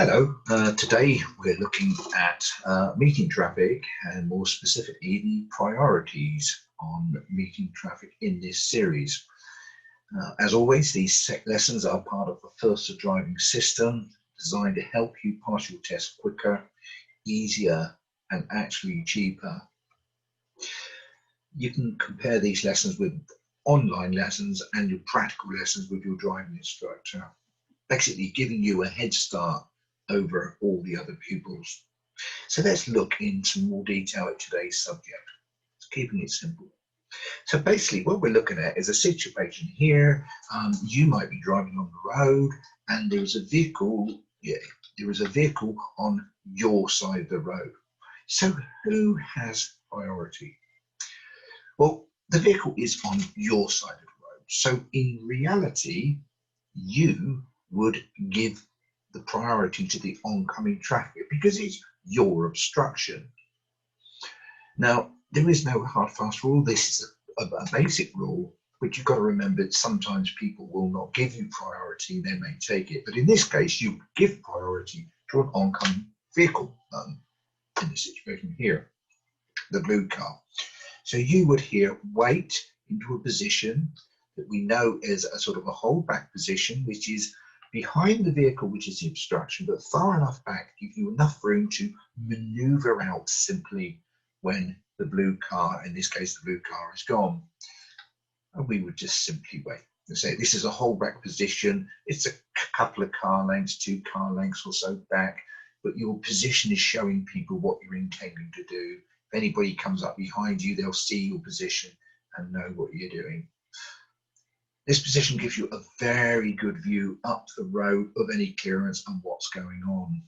Hello, today we're looking at meeting traffic and more specifically the priorities on meeting traffic in this series. As always, these lessons are part of the First Driving system designed to help you pass your test quicker, easier and actually cheaper. You can compare these lessons with online lessons and your practical lessons with your driving instructor, basically giving you a head start over all the other pupils. So let's look in some more detail at today's subject, keeping it simple. So basically what we're looking at is a situation here. You might be driving on the road and there is a vehicle, on your side of the road. So who has priority? Well, the vehicle is on your side of the road. So in reality, you would give the priority to the oncoming traffic because it's your obstruction. Now, there is no hard fast rule. This is a basic rule, but you've got to remember that sometimes people will not give you priority. They may take it, but in this case, you give priority to an oncoming vehicle. In this situation here, the blue car. So you would here wait into a position that we know is a sort of a holdback position, which is behind the vehicle, which is the obstruction, but far enough back to give you enough room to maneuver out simply when the blue car, in this case, the blue car is gone. And we would just simply wait. And say this is a holdback position. It's a couple of car lengths, 2 car lengths or so back, but your position is showing people what you're intending to do. If anybody comes up behind you, they'll see your position and know what you're doing. This position gives you a very good view up the road of any clearance and what's going on.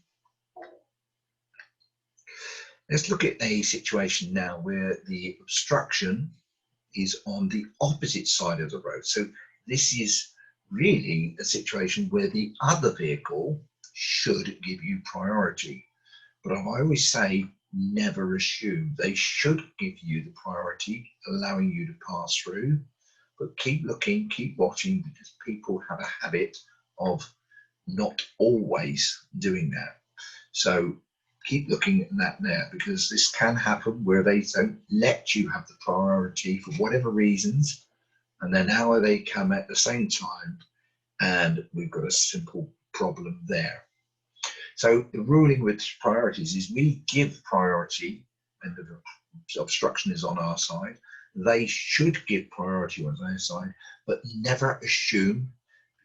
Let's look at a situation now where the obstruction is on the opposite side of the road. So this is really a situation where the other vehicle should give you priority. But I always say, never assume. They should give you the priority, allowing you to pass through. But keep looking, keep watching, because people have a habit of not always doing that. So keep looking at that there, because this can happen where they don't let you have the priority for whatever reasons, and then now they come at the same time, and we've got a simple problem there. So the ruling with priorities is we give priority and the obstruction is on our side. They should give priority on their side, but never assume,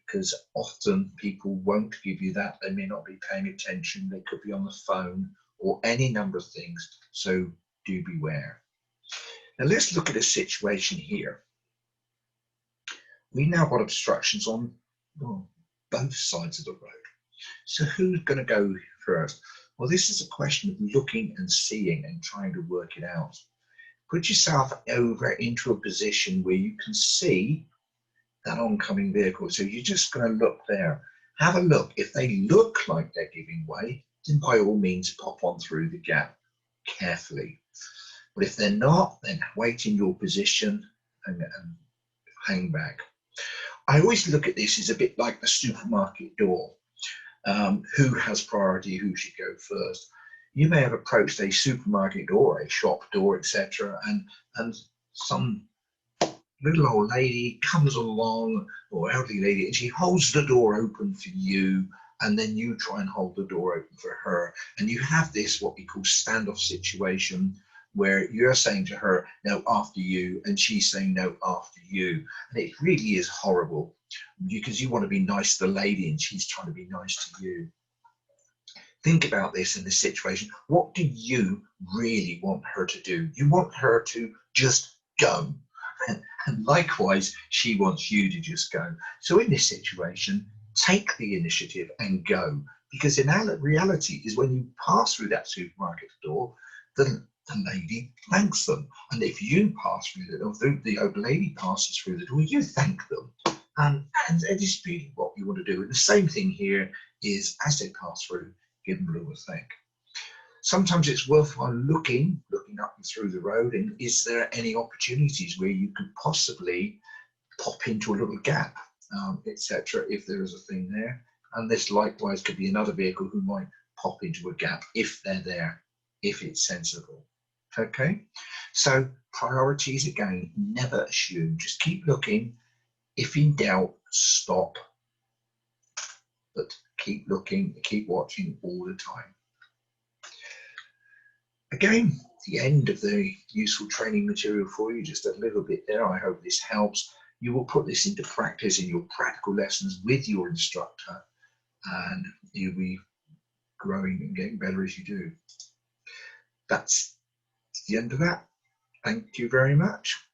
because often people won't give you that. They may not be paying attention. They could be on the phone or any number of things. So do beware. Now let's look at a situation here. We now got obstructions on both sides of the road. So who's going to go first? Well, this is a question of looking and seeing and trying to work it out. Put yourself over into a position where you can see that oncoming vehicle. So you're just going to look there. Have a look. If they look like they're giving way, then by all means pop on through the gap carefully. But if they're not, then wait in your position and hang back. I always look at this as a bit like the supermarket door. Who has priority, who should go first? You may have approached a supermarket door, a shop door, etc., and some little old lady comes along, or elderly lady, and she holds the door open for you, and then you try and hold the door open for her. And you have this, what we call standoff situation, where you're saying to her, no, after you, and she's saying, no, after you. And it really is horrible, because you want to be nice to the lady and she's trying to be nice to you. Think about this in this situation. What do you really want her to do? You want her to just go. And likewise, she wants you to just go. So in this situation, take the initiative and go. Because in reality is when you pass through that supermarket door, the lady thanks them. And if you pass through the door, the old lady passes through the door, you thank them. And it is really what you want to do. And the same thing here is, as they pass through, give them a little thank. Sometimes it's worthwhile looking up and through the road, and is there any opportunities where you could possibly pop into a little gap, etc., if there is a thing there. And this likewise could be another vehicle who might pop into a gap if they're there, if it's sensible. Okay, so priorities again, never assume, just keep looking. If in doubt, stop, but keep looking, keep watching all the time. Again, the end of the useful training material for you, just a little bit there. I hope this helps. You will put this into practice in your practical lessons with your instructor, and you'll be growing and getting better as you do. That's the end of that. Thank you very much.